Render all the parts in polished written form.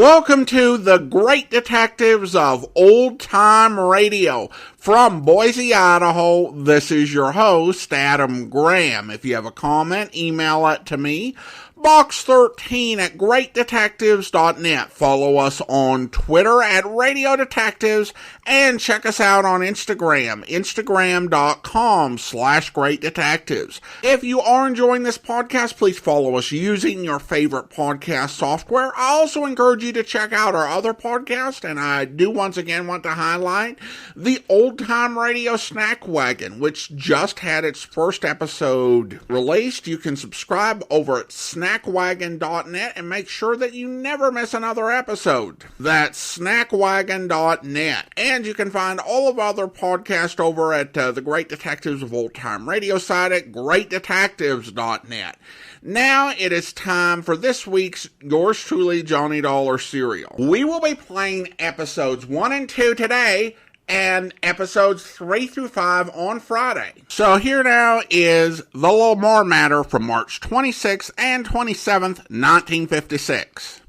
Welcome to the Great Detectives of Old Time Radio. From Boise, Idaho, this is your host, Adam Graham. If you have a comment, email it to me, box13 at greatdetectives.net. Follow us on Twitter at Radio Detectives, and check us out on Instagram, instagram.com/greatdetectives. If you are enjoying this podcast, please follow us using your favorite podcast software. I also encourage you to check out our other podcast, and I do once again want to highlight the Old Time Radio Snack Wagon, which just had its first episode released. You can subscribe over at snackwagon.net and make sure that you never miss another episode. That's snackwagon.net. And you can find all of our other podcasts over at the Great Detectives of Old Time Radio site at greatdetectives.net. Now it is time for this week's Yours Truly Johnny Dollar Serial. We will be playing episodes 1 and 2 today, and episodes 3 through 5 on Friday. So here now is the LaMarr matter from March 26th and 27th, 1956.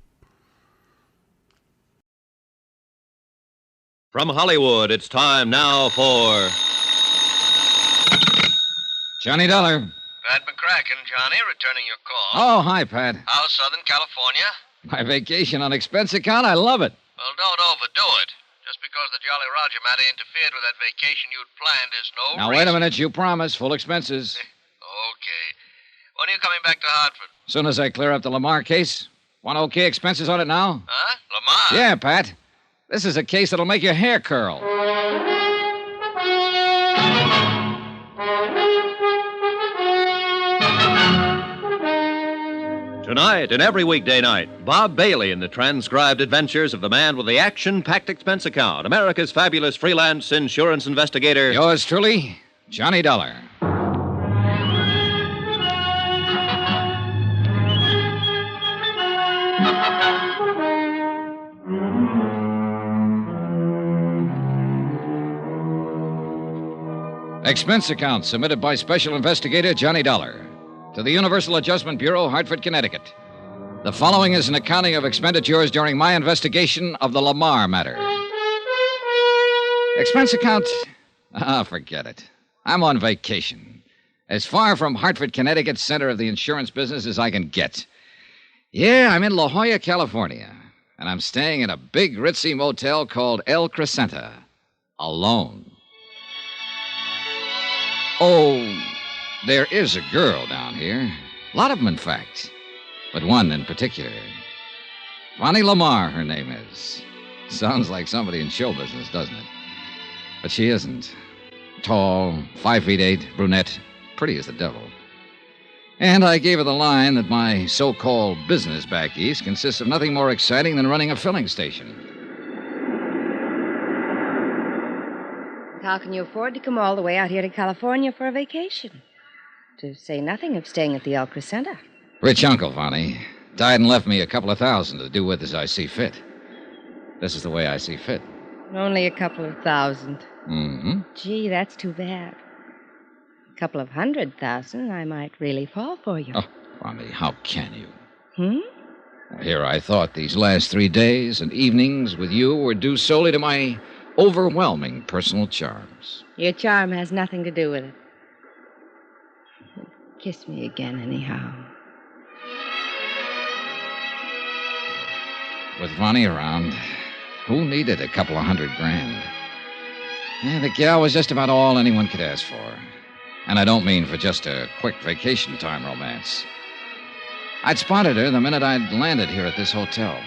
From Hollywood, it's time now for Johnny Dollar. Pat McCracken, Johnny, returning your call. Oh, hi, Pat. How's Southern California? My vacation on expense account, I love it. Well, don't overdo it. Just because the Jolly Roger matter interfered with that vacation you'd planned is no Now, reason. wait a minute, you promise. Full expenses. Okay. When are you coming back to Hartford? As soon as I clear up the LaMarr case. Want okay expenses on it now? Huh? LaMarr? Yeah, Pat. This is a case that'll make your hair curl. Tonight and every weekday night, Bob Bailey in the transcribed adventures of the man with the action-packed expense account, America's fabulous freelance insurance investigator. Yours truly, Johnny Dollar. Expense account submitted by Special Investigator Johnny Dollar to the Universal Adjustment Bureau, Hartford, Connecticut. The following is an accounting of expenditures during my investigation of the LaMarr matter. Expense account? Forget it. I'm on vacation. As far from Hartford, Connecticut, center of the insurance business as I can get. Yeah, I'm in La Jolla, California, and I'm staying in a big ritzy motel called El Crescenta. Alone. Oh, there is a girl down here. A lot of them, in fact. But one in particular. Bonnie LaMarr, her name is. Sounds like somebody in show business, doesn't it? But she isn't. Tall, 5'8", brunette, pretty as the devil. And I gave her the line that my so-called business back east consists of nothing more exciting than running a filling station. How can you afford to come all the way out here to California for a vacation? To say nothing of staying at the El Crescenta. Rich uncle, Vonnie. Died and left me a couple of $1,000 to do with as I see fit. This is the way I see fit. Only a couple of $1,000. Mm-hmm. Gee, that's too bad. A couple of $100,000, I might really fall for you. Oh, Vonnie, how can you? Hmm? Here I thought these last 3 days and evenings with you were due solely to my overwhelming personal charms. Your charm has nothing to do with it. Kiss me again, anyhow. With Vonnie around, who needed a couple of $100,000? Yeah, the gal was just about all anyone could ask for. And I don't mean for just a quick vacation time romance. I'd spotted her the minute I'd landed here at this hotel.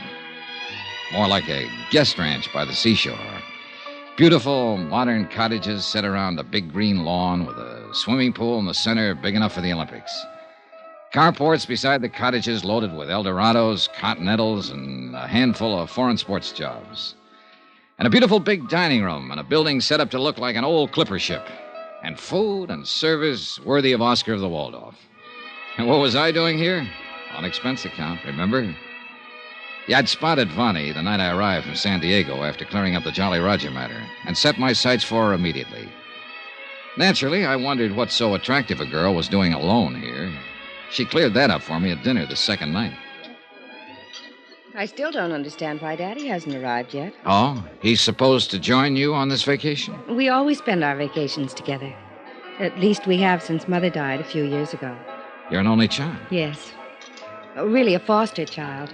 More like a guest ranch by the seashore. Beautiful, modern cottages set around a big green lawn with a swimming pool in the center big enough for the Olympics. Carports beside the cottages loaded with Eldorados, Continentals, and a handful of foreign sports jobs. And a beautiful big dining room and a building set up to look like an old clipper ship. And food and service worthy of Oscar of the Waldorf. And what was I doing here? On expense account, remember? Yeah, I'd spotted Vonnie the night I arrived from San Diego after clearing up the Jolly Roger matter and set my sights for her immediately. Naturally, I wondered what so attractive a girl was doing alone here. She cleared that up for me at dinner the second night. I still don't understand why Daddy hasn't arrived yet. Oh? He's supposed to join you on this vacation? We always spend our vacations together. At least we have since Mother died a few years ago. You're an only child? Yes. Really a foster child.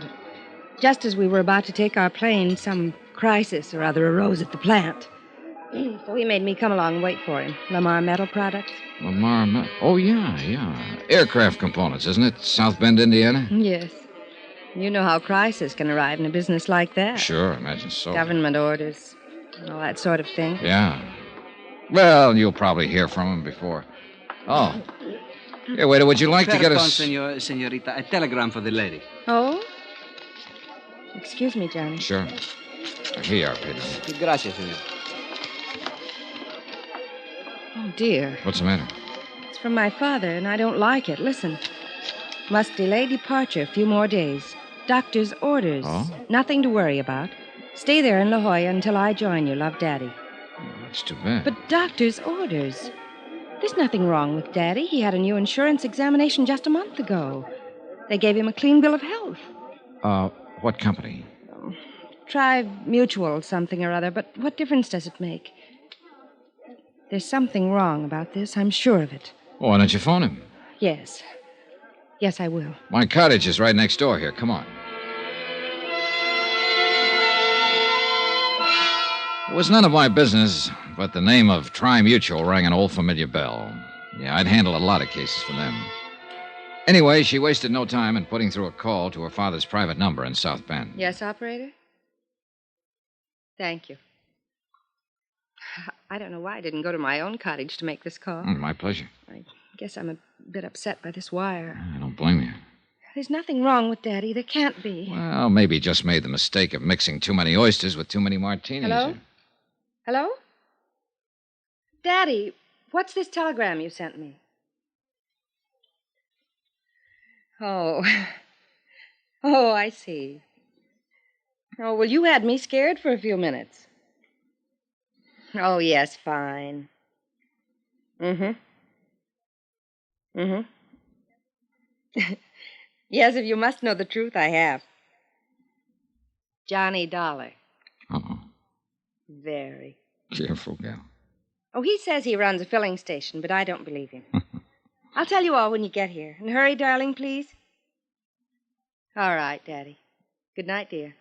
Just as we were about to take our plane, some crisis or other arose at the plant. So he made me come along and wait for him. LaMarr Metal Products. LaMarr. Oh, yeah. Aircraft components, isn't it? South Bend, Indiana? Yes. You know how crisis can arrive in a business like that. Sure, imagine so. Government orders, all that sort of thing. Yeah. Well, you'll probably hear from him before. Oh. Here, waiter, would you like to get us... Senorita, a telegram for the lady. Oh? Excuse me, Johnny. Sure. Here you are, Pedro. Gracias, senor. Oh, dear. What's the matter? It's from my father, and I don't like it. Listen. Must delay departure a few more days. Doctor's orders. Oh? Nothing to worry about. Stay there in La Jolla until I join you. Love, Daddy. Oh, that's too bad. But doctor's orders. There's nothing wrong with Daddy. He had a new insurance examination just a month ago. They gave him a clean bill of health. What company? Try Mutual something or other, but what difference does it make? There's something wrong about this. I'm sure of it. Well, why don't you phone him? Yes. Yes, I will. My cottage is right next door here. Come on. It was none of my business, but the name of Tri-Mutual rang an old familiar bell. Yeah, I'd handled a lot of cases for them. Anyway, she wasted no time in putting through a call to her father's private number in South Bend. Yes, operator? Thank you. I don't know why I didn't go to my own cottage to make this call. My pleasure. I guess I'm a bit upset by this wire. I don't blame you. There's nothing wrong with Daddy. There can't be. Well, maybe he just made the mistake of mixing too many oysters with too many martinis. Hello? Hello? Daddy, what's this telegram you sent me? Oh. Oh, I see. Oh, well, you had me scared for a few minutes. Oh, yes, fine. Mm-hmm. Yes, if you must know the truth, I have. Johnny Dollar. Uh-oh. Very. Careful, gal. Oh, he says he runs a filling station, but I don't believe him. I'll tell you all when you get here. And hurry, darling, please. All right, Daddy. Good night, dear.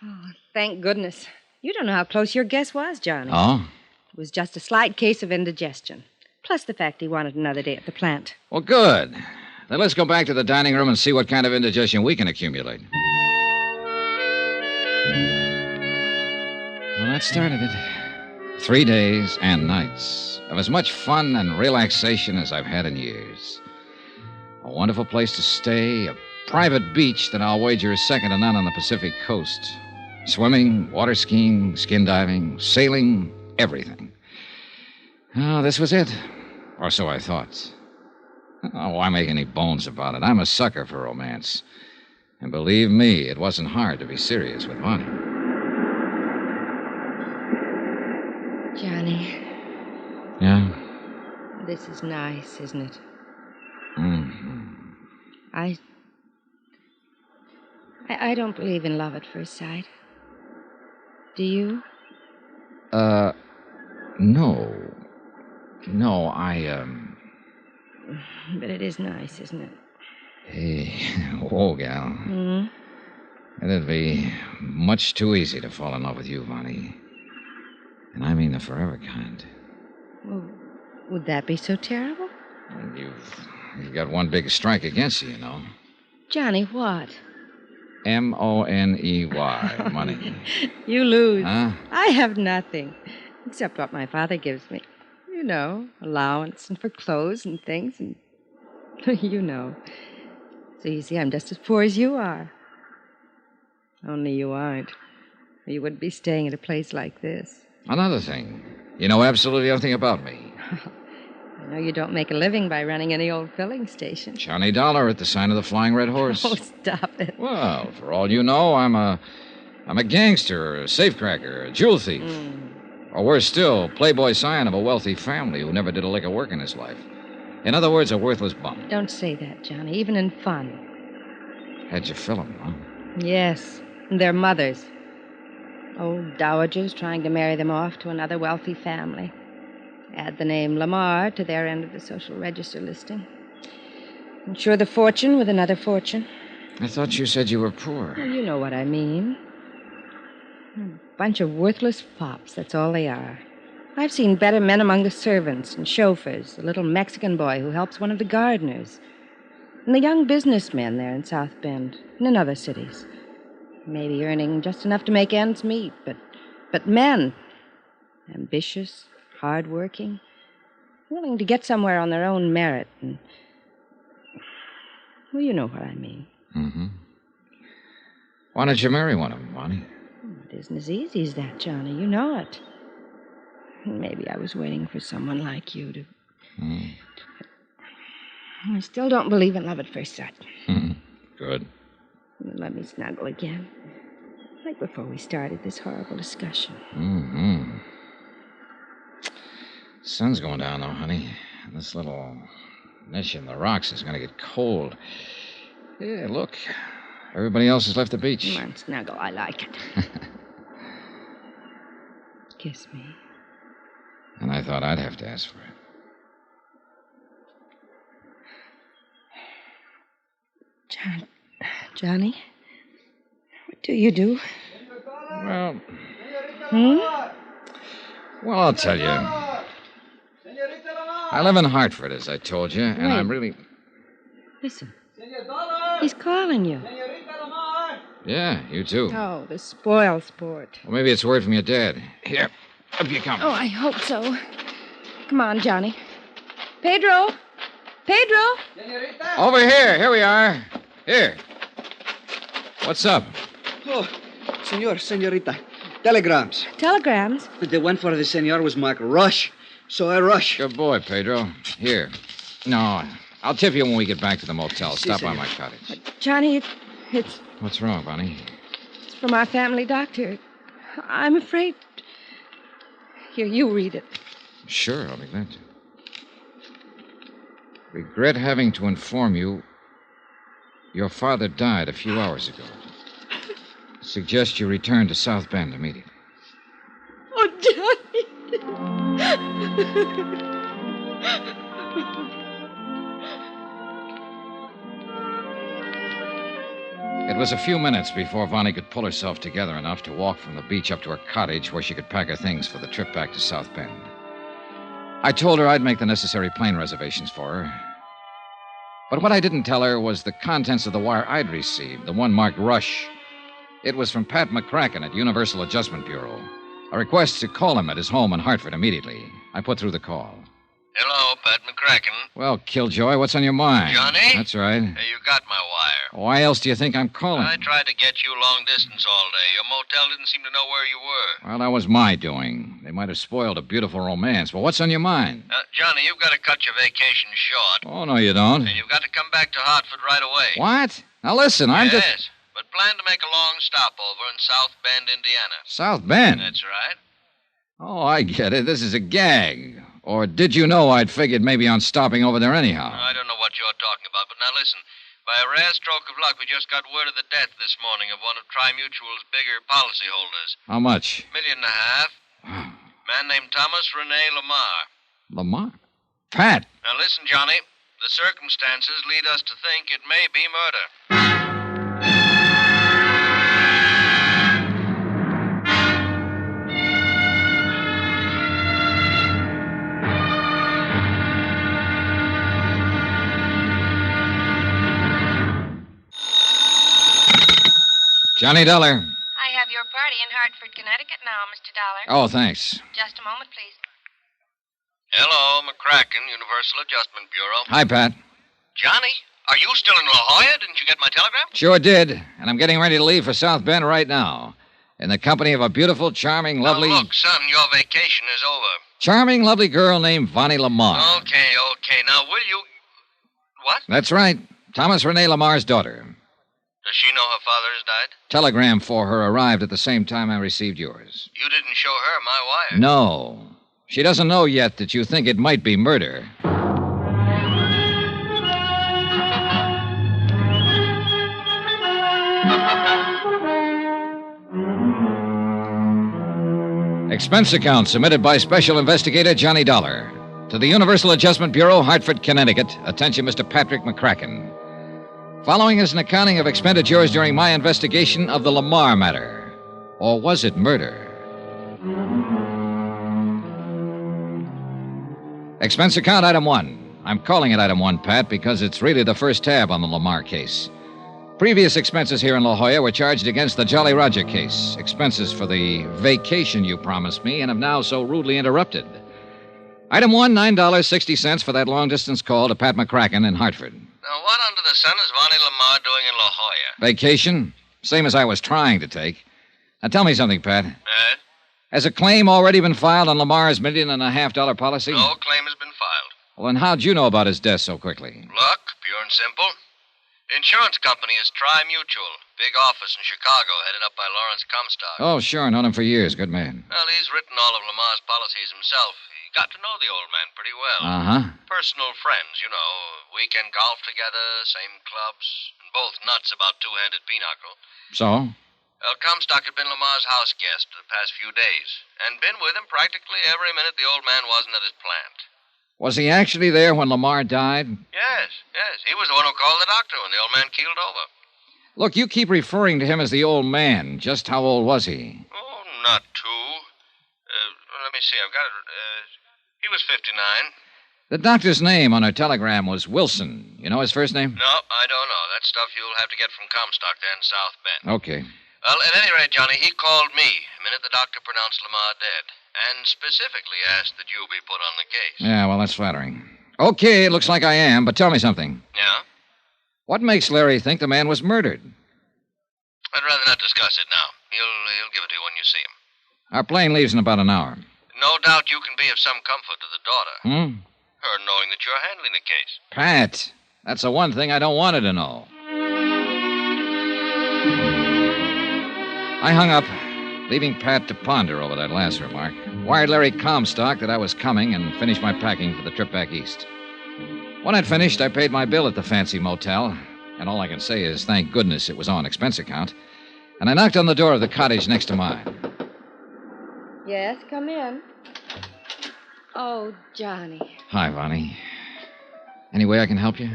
Oh, thank goodness. You don't know how close your guess was, Johnny. Oh? It was just a slight case of indigestion. Plus the fact he wanted another day at the plant. Well, good. Then let's go back to the dining room and see what kind of indigestion we can accumulate. Well, that started it. 3 days and nights of as much fun and relaxation as I've had in years. A wonderful place to stay, a private beach that I'll wager is second to none on the Pacific coast. Swimming, water skiing, skin diving, sailing, everything. Oh, this was it. Or so I thought. Oh, why make any bones about it? I'm a sucker for romance. And believe me, it wasn't hard to be serious with Bonnie. Johnny. Yeah? This is nice, isn't it? Mm-hmm. I don't believe in love at first sight. Do you? No. No, But it is nice, isn't it? Hey, whoa, gal. Hmm? It'd be much too easy to fall in love with you, Bonnie. And I mean the forever kind. Well, would that be so terrible? You've got one big strike against you, you know. Johnny, what? Money. Money. You lose. Huh? I have nothing, except what my father gives me. You know, allowance and for clothes and things, and you know. So you see, I'm just as poor as you are. Only you aren't. Or you wouldn't be staying at a place like this. Another thing. You know absolutely nothing about me. I know you don't make a living by running any old filling station. Johnny Dollar at the sign of the Flying Red Horse. Oh, stop it. Well, for all you know, I'm a gangster, a safecracker, a jewel thief. Or worse still, playboy scion of a wealthy family who never did a lick of work in his life. In other words, a worthless bum. Don't say that, Johnny, even in fun. How'd you fill him, huh? Yes, and their mothers. Old dowagers trying to marry them off to another wealthy family. Add the name LaMarr to their end of the social register listing. Insure the fortune with another fortune. I thought you said you were poor. Well, you know what I mean. A bunch of worthless fops, that's all they are. I've seen better men among the servants and chauffeurs, the little Mexican boy who helps one of the gardeners, and the young businessmen there in South Bend and in other cities. Maybe earning just enough to make ends meet, but men. Ambitious, hard-working, willing to get somewhere on their own merit. And, well, you know what I mean. Mm-hmm. Why don't you marry one of them, Bonnie? It isn't as easy as that, Johnny. You know it. Maybe I was waiting for someone like you to... I still don't believe in love at first sight. Good. Let me snuggle again. Like before we started this horrible discussion. Mm-hmm. Sun's going down, though, honey. This little niche in the rocks is going to get cold. Yeah, look. Everybody else has left the beach. Come on, snuggle. I like it. Kiss me. And I thought I'd have to ask for it. Johnny? What do you do? Well... Well, I'll tell you. I live in Hartford, as I told you, and I'm really... Listen. He's calling you. Yeah, you too. Oh, the spoil sport. Well, maybe it's word from your dad. Here, up you come. Oh, I hope so. Come on, Johnny. Pedro! Pedro! Over here. Here we are. Here. What's up? Oh, senorita. Telegrams. Telegrams? The one for the senor was marked rush, so I rush. Good boy, Pedro. Here. No, I'll tip you when we get back to the motel. Stop by my cottage. Johnny, it's... What's wrong, Bonnie? It's from our family doctor. I'm afraid... Here, you read it. Sure, I'll be glad to. Regret having to inform you your father died a few hours ago. Suggest you return to South Bend immediately. Oh, Johnny. It was a few minutes before Bonnie could pull herself together enough to walk from the beach up to her cottage where she could pack her things for the trip back to South Bend. I told her I'd make the necessary plane reservations for her. But what I didn't tell her was the contents of the wire I'd received, the one marked Rush. It was from Pat McCracken at Universal Adjustment Bureau. A request to call him at his home in Hartford immediately. I put through the call. Hello, Pat McCracken. Well, Killjoy, what's on your mind? Johnny? That's right. Hey, you got my wire. Why else do you think I'm calling? I tried to get you long distance all day. Your motel didn't seem to know where you were. Well, that was my doing. They might have spoiled a beautiful romance. But what's on your mind? Johnny, you've got to cut your vacation short. Oh, no, you don't. And you've got to come back to Hartford right away. What? Now, listen, I'm just... Yes, but plan to make a long stopover in South Bend, Indiana. South Bend? That's right. Oh, I get it. This is a gag. Or did you know I'd figured maybe on stopping over there anyhow? I don't know what you're talking about, but now listen. By a rare stroke of luck, we just got word of the death this morning of one of Tri-Mutual's bigger policyholders. How much? $1.5 million. Man named Thomas Rene LaMarr. LaMarr? Pat! Now listen, Johnny. The circumstances lead us to think it may be murder. Johnny Dollar. I have your party in Hartford, Connecticut now, Mr. Dollar. Oh, thanks. Just a moment, please. Hello, McCracken, Universal Adjustment Bureau. Hi, Pat. Johnny, are you still in La Jolla? Didn't you get my telegram? Sure did. And I'm getting ready to leave for South Bend right now. In the company of a beautiful, charming, lovely... Now, look, son, your vacation is over. Charming, lovely girl named Vonnie LaMarr. Okay. Now, will you... What? That's right. Thomas Rene LaMarr's daughter. Does she know her father has died? Telegram for her arrived at the same time I received yours. You didn't show her my wire. No. She doesn't know yet that you think it might be murder. Expense account submitted by Special Investigator Johnny Dollar. To the Universal Adjustment Bureau, Hartford, Connecticut. Attention, Mr. Patrick McCracken. Following is an accounting of expenditures during my investigation of the LaMarr matter. Or was it murder? Expense account item 1. I'm calling it item 1, Pat, because it's really the first tab on the LaMarr case. Previous expenses here in La Jolla were charged against the Jolly Roger case. Expenses for the vacation you promised me and have now so rudely interrupted. Item 1, $9.60 for that long-distance call to Pat McCracken in Hartford. Now, what under the sun is Vonnie LaMarr doing in La Jolla? Vacation? Same as I was trying to take. Now, tell me something, Pat. Has a claim already been filed on LaMarr's $1.5 million policy? No claim has been filed. Well, then how'd you know about his death so quickly? Luck, pure and simple. Insurance company is Tri-Mutual. Big office in Chicago, headed up by Lawrence Comstock. Oh, sure. Known him for years. Good man. Well, he's written all of Lamar's policies himself. He got to know the old man pretty well. Uh-huh. Personal friends, you know. Weekend golf together, same clubs, and both nuts about two-handed pinochle. So? Well, Comstock had been Lamar's house guest the past few days, and been with him practically every minute the old man wasn't at his plant. Was he actually there when LaMarr died? Yes. He was the one who called the doctor when the old man keeled over. Look, you keep referring to him as the old man. Just how old was he? Oh, not too. Let me see. I've got it. He was 59. The doctor's name on her telegram was Wilson. You know his first name? No, I don't know. That stuff you'll have to get from Comstock there in South Bend. Okay. Well, at any rate, Johnny, he called me the minute the doctor pronounced Lamar dead, and specifically asked that you be put on the case. Yeah, well, that's flattering. Okay, it looks like I am, but tell me something. Yeah? What makes Larry think the man was murdered? I'd rather not discuss it now. He'll give it to you when you see him. Our plane leaves in about an hour. No doubt you can be of some comfort to the daughter. Her knowing that you're handling the case. Pat, that's the one thing I don't want her to know. I hung up, leaving Pat to ponder over that last remark. Wired Larry Comstock that I was coming and finished my packing for the trip back east. When I'd finished, I paid my bill at the fancy motel, and all I can say is thank goodness it was on expense account, and I knocked on the door of the cottage next to mine. Yes, come in. Oh, Johnny. Hi, Vonnie. Any way I can help you?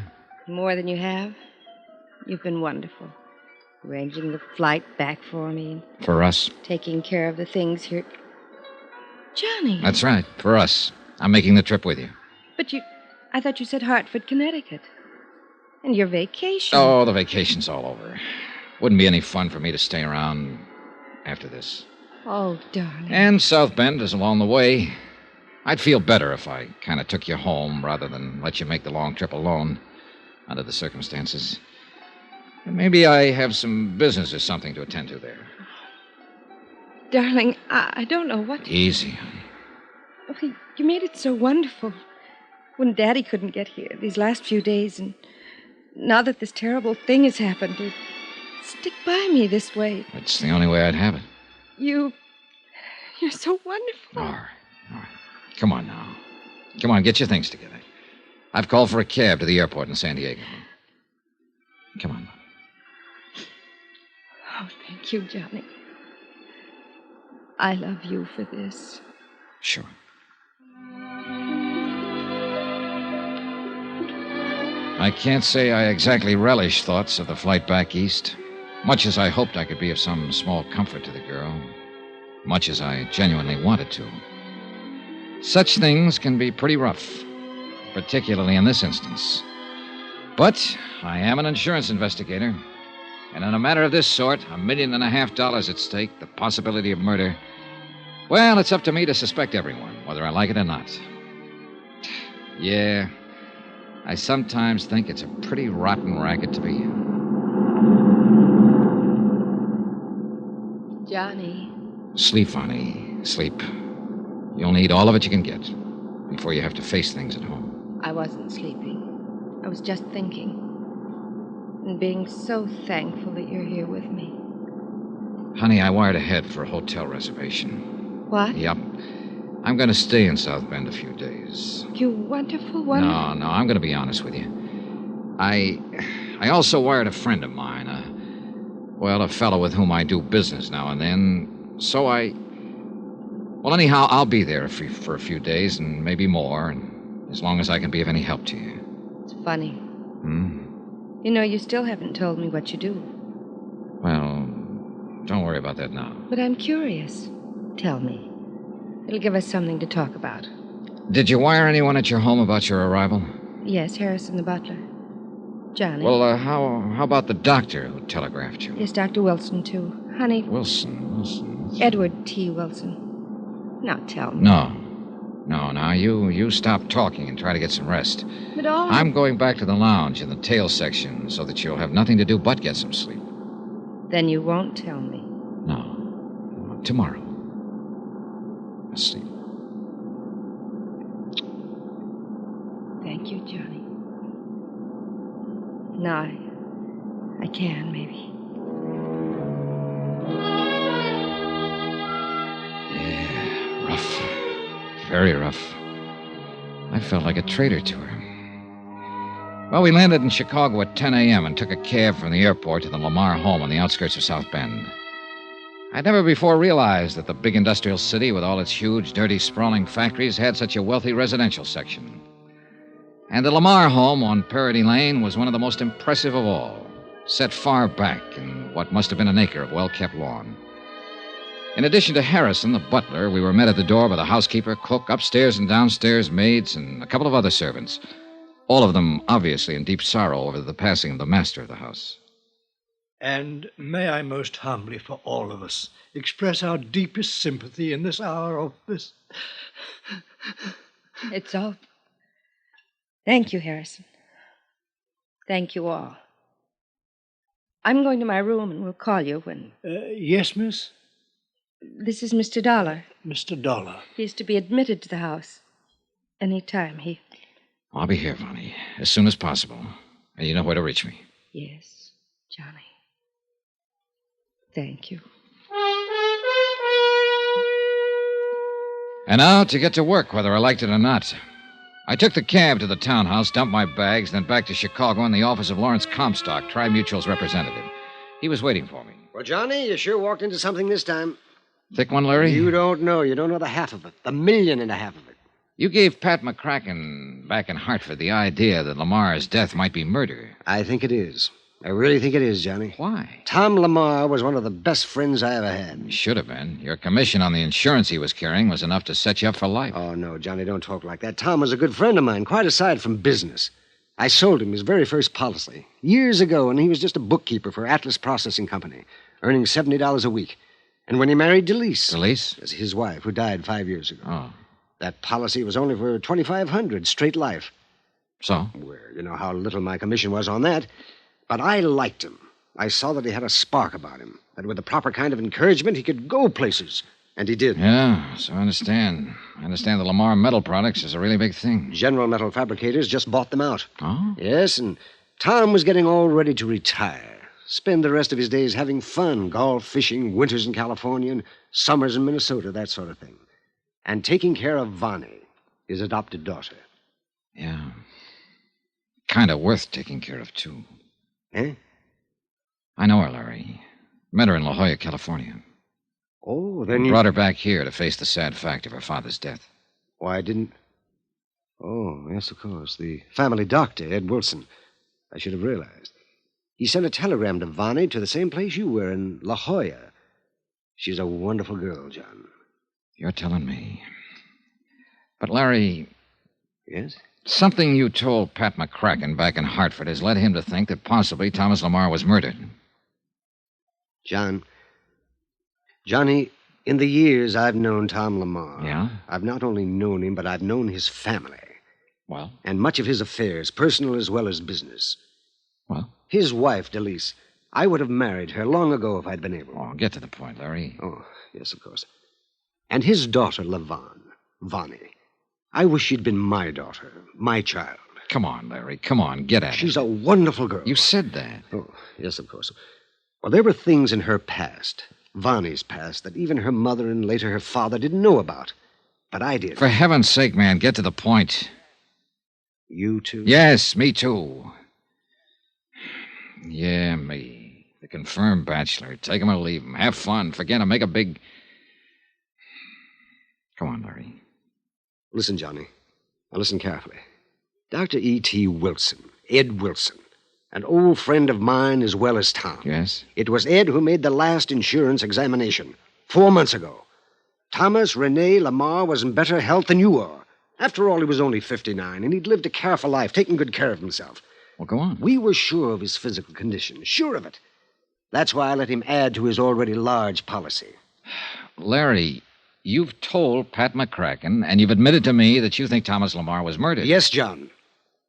More than you have. You've been wonderful. Arranging the flight back for me. For us? Taking care of the things here. Johnny. That's right, for us. I'm making the trip with you. But I thought you said Hartford, Connecticut. And your vacation. Oh, the vacation's all over. Wouldn't be any fun for me to stay around after this. Oh, darling. And South Bend is along the way. I'd feel better if I kind of took you home rather than let you make the long trip alone under the circumstances. And maybe I have some business or something to attend to there. Darling, I don't know what to... Easy, honey. Okay, you made it so wonderful. When Daddy couldn't get here these last few days, and now that this terrible thing has happened, to stick by me this way. It's the only way I'd have it. You're so wonderful. All right. Come on now. Come on, get your things together. I've called for a cab to the airport in San Diego. Come on. Oh, thank you, Johnny. I love you for this. Sure. I can't say I exactly relish thoughts of the flight back east, much as I hoped I could be of some small comfort to the girl, much as I genuinely wanted to. Such things can be pretty rough, particularly in this instance. But I am an insurance investigator, and in a matter of this sort, $1.5 million at stake, the possibility of murder, well, it's up to me to suspect everyone, whether I like it or not. Yeah, I sometimes think it's a pretty rotten racket to be in. Johnny. Sleep, Vonnie. Sleep. You'll need all of it you can get before you have to face things at home. I wasn't sleeping. I was just thinking. And being so thankful that you're here with me. Honey, I wired ahead for a hotel reservation. What? Yep. I'm going to stay in South Bend a few days. You wonderful, wonderful... No, I'm going to be honest with you. I also wired a friend of mine, a fellow with whom I do business now and then. So Well, anyhow, I'll be there for a few days and maybe more, and as long as I can be of any help to you. It's funny. You know, you still haven't told me what you do. Well, don't worry about that now. But I'm curious. Tell me. It'll give us something to talk about. Did you wire anyone at your home about your arrival? Yes, Harrison the butler. Johnny. Well, how about the doctor who telegraphed you? Yes, Dr. Wilson, too. Honey. Wilson. Edward T. Wilson. Now tell me. No. Now, you stop talking and try to get some rest. But all... I'm going back to the lounge in the tail section so that you'll have nothing to do but get some sleep. Then you won't tell me. No. Tomorrow. Asleep. Thank you, Johnny. Now I can, maybe. Yeah, rough. Very rough. I felt like a traitor to her. Well, we landed in Chicago at 10 a.m. and took a cab from the airport to the LaMarr home on the outskirts of South Bend. I'd never before realized that the big industrial city with all its huge, dirty, sprawling factories had such a wealthy residential section. And the LaMarr home on Parody Lane was one of the most impressive of all, set far back in what must have been an acre of well-kept lawn. In addition to Harrison, the butler, we were met at the door by the housekeeper, cook, upstairs and downstairs maids, and a couple of other servants, all of them obviously in deep sorrow over the passing of the master of the house. And may I most humbly, for all of us, express our deepest sympathy in this hour of this... It's all... Thank you, Harrison. Thank you all. I'm going to my room and we'll call you when... Yes, miss? This is Mr. Dollar. Mr. Dollar. He's to be admitted to the house. Any time I'll be here, Vonnie, as soon as possible. And you know where to reach me. Yes, Johnny. Thank you. And now to get to work, whether I liked it or not. I took the cab to the townhouse, dumped my bags, then back to Chicago in the office of Lawrence Comstock, Tri-Mutual's representative. He was waiting for me. Well, Johnny, you sure walked into something this time. Thick one, Larry? You don't know. You don't know the half of it. The million and a half of it. You gave Pat McCracken back in Hartford the idea that LaMarr's death might be murder. I think it is. I really think it is, Johnny. Why? Tom LaMarr was one of the best friends I ever had. He should have been. Your commission on the insurance he was carrying was enough to set you up for life. Oh, no, Johnny, don't talk like that. Tom was a good friend of mine, quite aside from business. I sold him his very first policy years ago, and he was just a bookkeeper for Atlas Processing Company, earning $70 a week. And when he married Delise... Delise? That's his wife, who died 5 years ago. Oh. That policy was only for $2,500, straight life. So? Well, you know how little my commission was on that. But I liked him. I saw that he had a spark about him, that with the proper kind of encouragement, he could go places. And he did. Yeah, so I understand. I understand the LaMarr Metal Products is a really big thing. General Metal Fabricators just bought them out. Oh? Yes, and Tom was getting all ready to retire. Spend the rest of his days having fun, golf, fishing, winters in California, and summers in Minnesota, that sort of thing. And taking care of Vonnie, his adopted daughter. Yeah. Kind of worth taking care of, too. Eh? I know her, Larry. Met her in La Jolla, California. Oh, then you... Brought her back here to face the sad fact of her father's death. Why, didn't... Oh, yes, of course. The family doctor, Ed Wilson. I should have realized. He sent a telegram to Vonnie to the same place you were, in La Jolla. She's a wonderful girl, John. You're telling me. But, Larry... Yes? Something you told Pat McCracken back in Hartford has led him to think that possibly Thomas LaMarr was murdered. Johnny, in the years I've known Tom LaMarr... Yeah? I've not only known him, but I've known his family. Well? And much of his affairs, personal as well as business. Well? His wife, Delise. I would have married her long ago if I'd been able. Oh, get to the point, Larry. Oh, yes, of course. And his daughter, Vonnie. I wish she'd been my daughter, my child. Come on, Larry, come on, get at it. She's a wonderful girl. You said that. Oh, yes, of course. Well, there were things in her past, Vonnie's past, that even her mother and later her father didn't know about. But I did. For heaven's sake, man, get to the point. You too? Yes, me too. Yeah, me. The confirmed bachelor. Take him or leave him. Have fun. Forget him. Make a big... Go on, Larry. Listen, Johnny. Now listen carefully. Dr. E.T. Wilson, Ed Wilson, an old friend of mine as well as Tom. Yes? It was Ed who made the last insurance examination 4 months ago. Thomas Rene LaMarr was in better health than you are. After all, he was only 59, and he'd lived a careful life, taking good care of himself. Well, go on. We were sure of his physical condition, sure of it. That's why I let him add to his already large policy. Larry, you've told Pat McCracken, and you've admitted to me that you think Thomas LaMarr was murdered. Yes, John.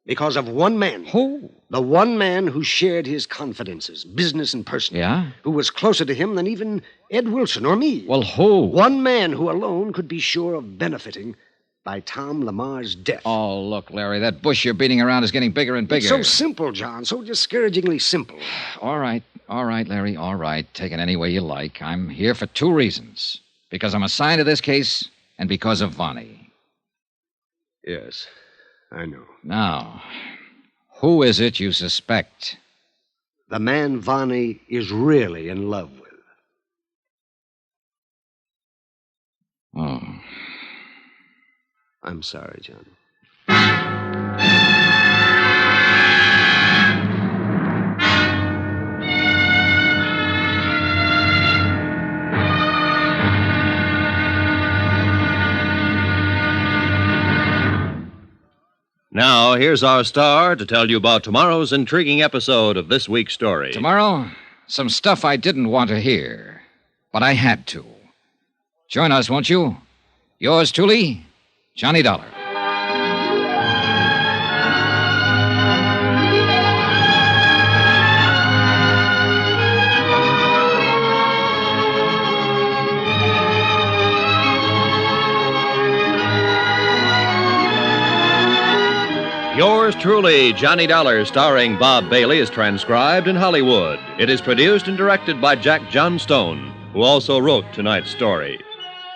Because of one man. Who? The one man who shared his confidences, business and personal. Yeah? Who was closer to him than even Ed Wilson or me. Well, who? One man who alone could be sure of benefiting by Tom LaMarr's death. Oh, look, Larry, that bush you're beating around is getting bigger and bigger. It's so simple, John, so discouragingly simple. All right, Larry, all right. Take it any way you like. I'm here for 2 reasons. Because I'm assigned to this case, and because of Vonnie. Yes, I know. Now, who is it you suspect? The man Vonnie is really in love with. Oh. I'm sorry, John. Now, here's our star to tell you about tomorrow's intriguing episode of this week's story. Tomorrow, some stuff I didn't want to hear, but I had to. Join us, won't you? Yours truly, Johnny Dollar. Yours truly, Johnny Dollar, starring Bob Bailey, is transcribed in Hollywood. It is produced and directed by Jack Johnstone, who also wrote tonight's story.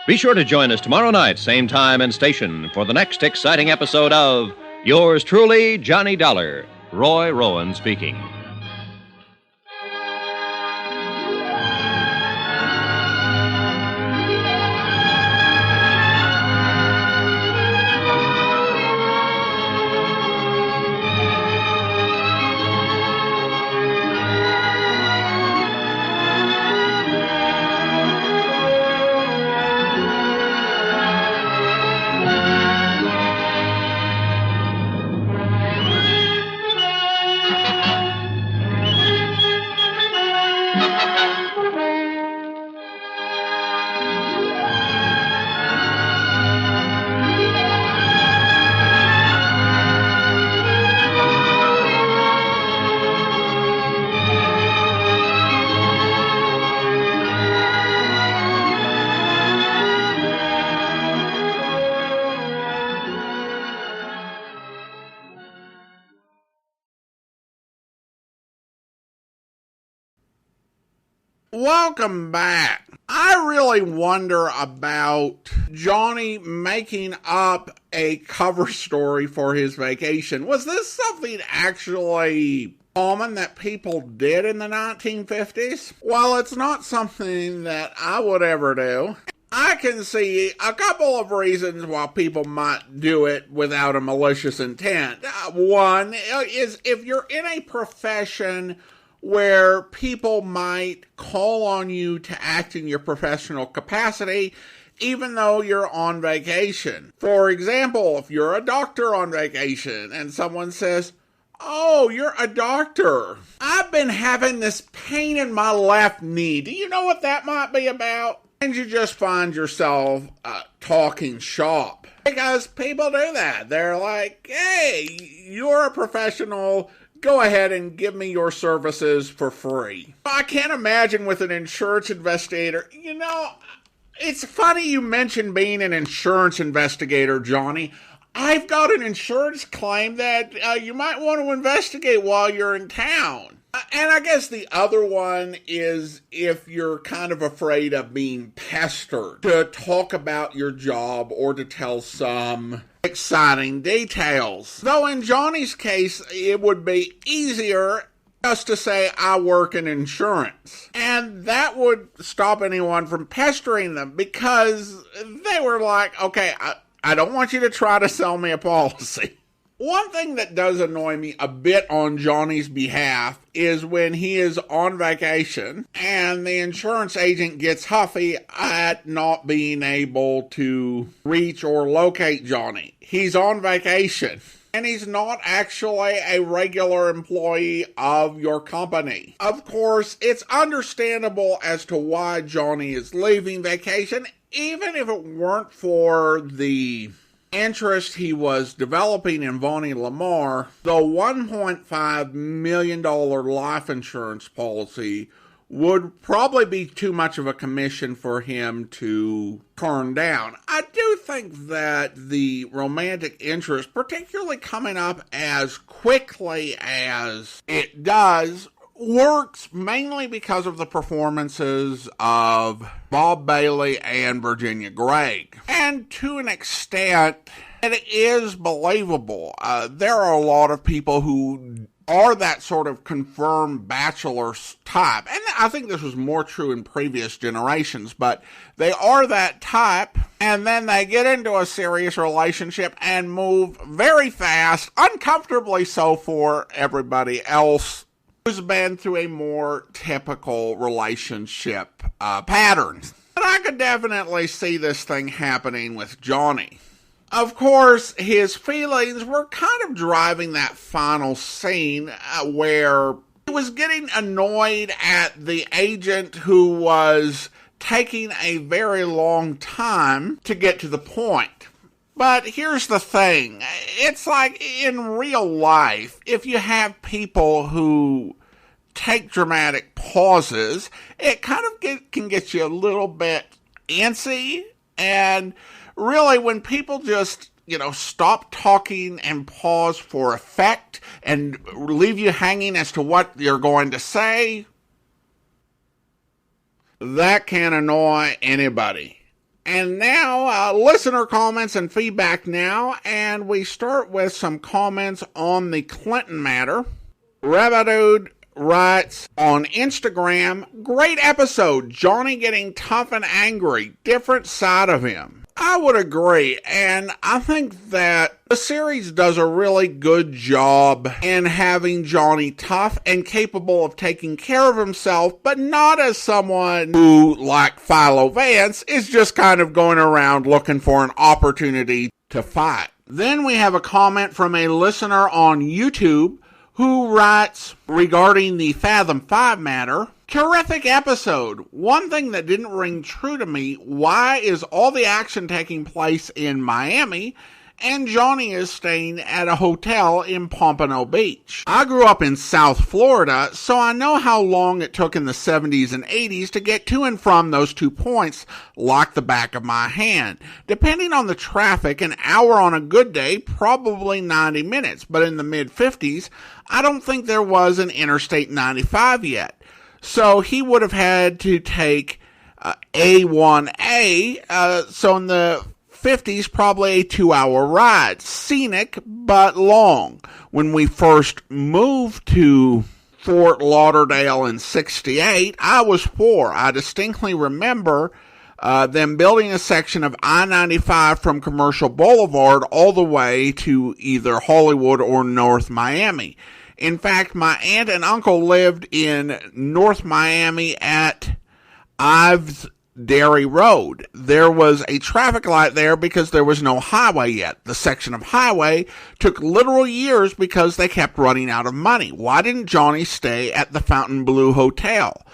Be sure to join us tomorrow night, same time and station, for the next exciting episode of Yours truly, Johnny Dollar. Roy Rowan speaking. Welcome back. I really wonder about Johnny making up a cover story for his vacation. Was this something actually common that people did in the 1950s? Well, it's not something that I would ever do. I can see a couple of reasons why people might do it without a malicious intent. One is if you're in a profession where people might call on you to act in your professional capacity, even though you're on vacation. For example, if you're a doctor on vacation and someone says, "Oh, you're a doctor. I've been having this pain in my left knee. Do you know what that might be about?" And you just find yourself talking shop. Because people do that. They're like, "Hey, you're a professional. Go ahead and give me your services for free." I can't imagine with an insurance investigator. You know, it's funny you mentioned being an insurance investigator, Johnny. I've got an insurance claim that you might want to investigate while you're in town. And I guess the other one is if you're kind of afraid of being pestered to talk about your job or to tell some exciting details. Though in Johnny's case, it would be easier just to say, "I work in insurance." And that would stop anyone from pestering them because they were like, okay, I don't want you to try to sell me a policy. One thing that does annoy me a bit on Johnny's behalf is when he is on vacation and the insurance agent gets huffy at not being able to reach or locate Johnny. He's on vacation and he's not actually a regular employee of your company. Of course, it's understandable as to why Johnny is leaving vacation, even if it weren't for the interest he was developing in Vonnie LaMarr. The $1.5 million life insurance policy would probably be too much of a commission for him to turn down. I do think that the romantic interest, particularly coming up as quickly as it does, works mainly because of the performances of Bob Bailey and Virginia Gregg. And to an extent, it is believable. There are a lot of people who are that sort of confirmed bachelor type. And I think this was more true in previous generations, but they are that type, and then they get into a serious relationship and move very fast, uncomfortably so for everybody else who's been through a more typical relationship pattern. But I could definitely see this thing happening with Johnny. Of course, his feelings were kind of driving that final scene where he was getting annoyed at the agent who was taking a very long time to get to the point. But here's the thing. It's like in real life, if you have people who take dramatic pauses, it kind of can get you a little bit antsy. And really, when people just, stop talking and pause for effect and leave you hanging as to what you're going to say, that can annoy anybody. And now, listener comments and feedback now, and we start with some comments on the Clinton matter. Rebadude writes on Instagram, great episode, Johnny getting tough and angry, different side of him. I would agree, and I think that the series does a really good job in having Johnny tough and capable of taking care of himself, but not as someone who, like Philo Vance, is just kind of going around looking for an opportunity to fight. Then we have a comment from a listener on YouTube who writes regarding the Fathom 5 matter, terrific episode. One thing that didn't ring true to me, why is all the action taking place in Miami and Johnny is staying at a hotel in Pompano Beach? I grew up in South Florida, so I know how long it took in the 70s and 80s to get to and from those 2 points like the back of my hand. Depending on the traffic, an hour on a good day, probably 90 minutes, but in the mid-50s, I don't think there was an Interstate 95 yet. So he would have had to take A1A, so in the 50s, probably a 2-hour ride. Scenic, but long. When we first moved to Fort Lauderdale in 68, I was 4. I distinctly remember them building a section of I-95 from Commercial Boulevard all the way to either Hollywood or North Miami. In fact, my aunt and uncle lived in North Miami at Ives Dairy Road. There was a traffic light there because there was no highway yet. The section of highway took literal years because they kept running out of money. Why didn't Johnny stay at the Fontainebleau Hotel?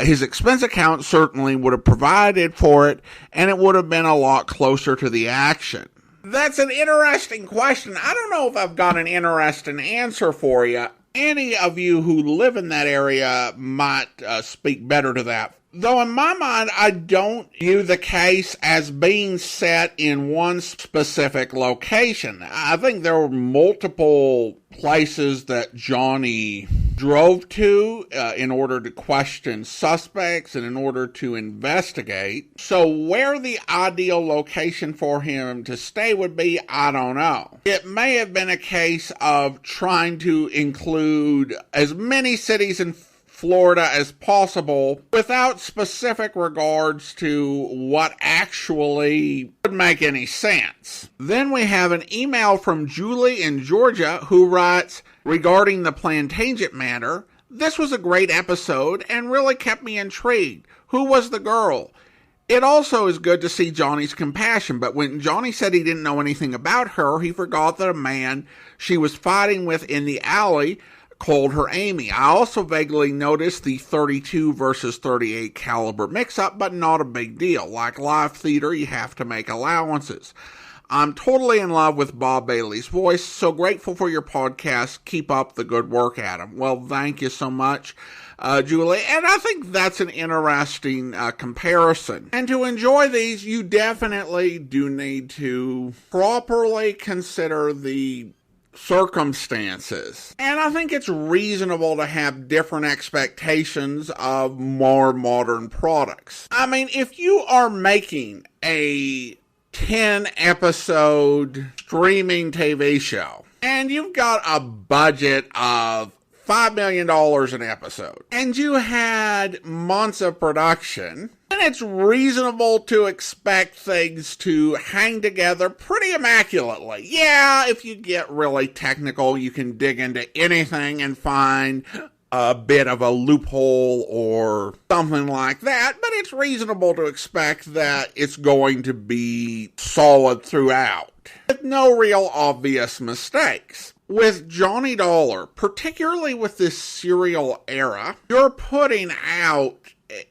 His expense account certainly would have provided for it, and it would have been a lot closer to the action. That's an interesting question. I don't know if I've got an interesting answer for you. Any of you who live in that area might speak better to that. Though in my mind, I don't view the case as being set in one specific location. I think there were multiple places that Johnny drove to in order to question suspects and in order to investigate. So where the ideal location for him to stay would be, I don't know. It may have been a case of trying to include as many cities and Florida as possible without specific regards to what actually would make any sense. Then we have an email from Julie in Georgia who writes, regarding the Plantagenet matter, this was a great episode and really kept me intrigued. Who was the girl? It also is good to see Johnny's compassion, but when Johnny said he didn't know anything about her, he forgot that a man she was fighting with in the alley called her Amy. I also vaguely noticed the 32 versus 38 caliber mix-up, but not a big deal. Like live theater, you have to make allowances. I'm totally in love with Bob Bailey's voice, so grateful for your podcast. Keep up the good work, Adam. Well, thank you so much, Julie. And I think that's an interesting comparison. And to enjoy these, you definitely do need to properly consider the circumstances. And I think it's reasonable to have different expectations of more modern products. I mean, if you are making a 10-episode streaming TV show, and you've got a budget of $5 million an episode, and you had months of production, then it's reasonable to expect things to hang together pretty immaculately. Yeah, if you get really technical, you can dig into anything and find a bit of a loophole or something like that, but it's reasonable to expect that it's going to be solid throughout, with no real obvious mistakes. With Johnny Dollar, particularly with this serial era, you're putting out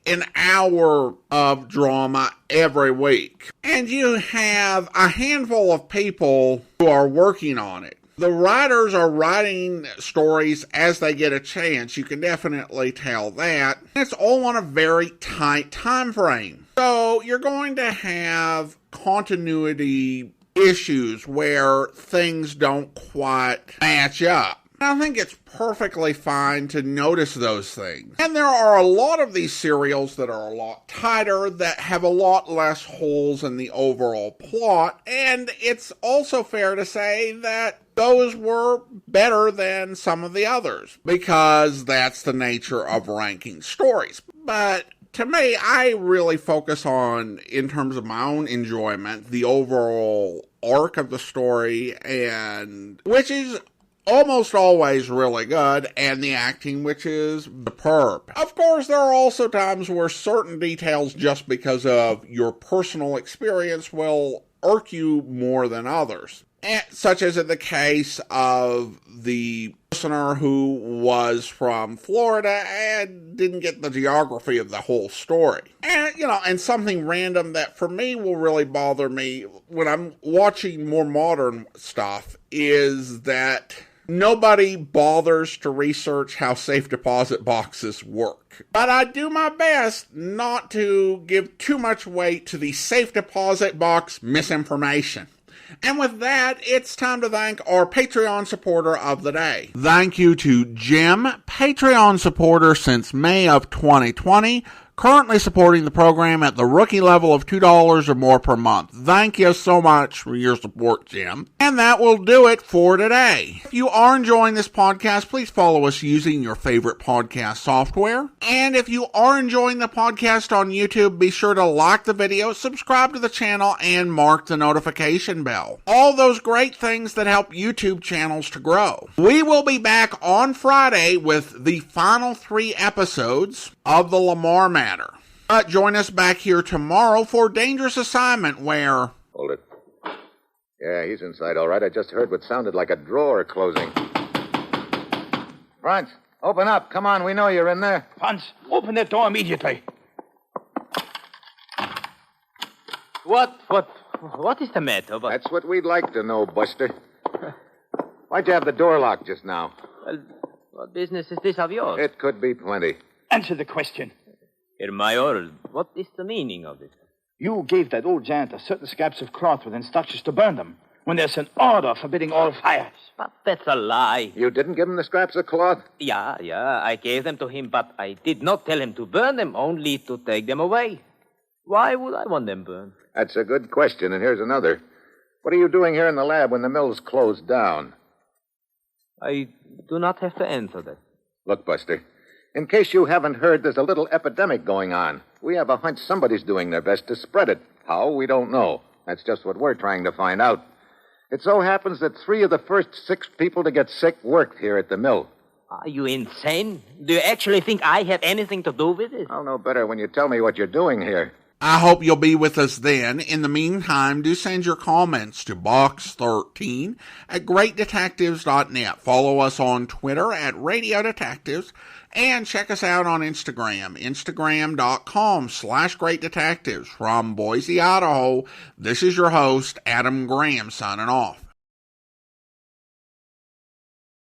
an hour of drama every week, and you have a handful of people who are working on it. The writers are writing stories as they get a chance. You can definitely tell that. It's all on a very tight time frame. So you're going to have continuity issues where things don't quite match up. I think it's perfectly fine to notice those things. And there are a lot of these serials that are a lot tighter, that have a lot less holes in the overall plot, and it's also fair to say that those were better than some of the others, because that's the nature of ranking stories. But to me, I really focus on, in terms of my own enjoyment, the overall arc of the story, and which is almost always really good, and the acting, which is superb. Of course, there are also times where certain details, just because of your personal experience, will irk you more than others. Such as in the case of the listener who was from Florida and didn't get the geography of the whole story. And, and something random that for me will really bother me when I'm watching more modern stuff is that nobody bothers to research how safe deposit boxes work. But I do my best not to give too much weight to the safe deposit box misinformation. And with that, it's time to thank our Patreon supporter of the day. Thank you to Jim, Patreon supporter since May of 2020, currently supporting the program at the rookie level of $2 or more per month. Thank you so much for your support, Jim. And that will do it for today. If you are enjoying this podcast, please follow us using your favorite podcast software. And if you are enjoying the podcast on YouTube, be sure to like the video, subscribe to the channel, and mark the notification bell. All those great things that help YouTube channels to grow. We will be back on Friday with the final 3 episodes of the LaMarr matter. But join us back here tomorrow for Dangerous Assignment, where... Hold it. Yeah, he's inside all right. I just heard what sounded like a drawer closing. Front, open up. Come on, we know you're in there. Franz, open that door immediately. What is the matter? That's what we'd like to know, Buster. Why'd you have the door locked just now? Well, what business is this of yours? It could be plenty. Answer the question. Herr Mayor, what is the meaning of it? You gave that old giant a certain scraps of cloth with instructions to burn them, when there's an order forbidding all fires. But that's a lie. You didn't give him the scraps of cloth? Yeah, I gave them to him, but I did not tell him to burn them, only to take them away. Why would I want them burned? That's a good question, and here's another. What are you doing here in the lab when the mill's closed down? I do not have to answer that. Look, Buster, In case you haven't heard, there's a little epidemic going on. We have a hunch somebody's doing their best to spread it. How, we don't know. That's just what we're trying to find out. It so happens that 3 of the first 6 people to get sick worked here at the mill. Are you insane? Do you actually think I have anything to do with it? I'll know better when you tell me what you're doing here. I hope you'll be with us then. In the meantime, do send your comments to box13 at greatdetectives.net. Follow us on Twitter at Radio Detectives, and check us out on Instagram, instagram.com/greatdetectives. From Boise, Idaho, this is your host, Adam Graham, signing off.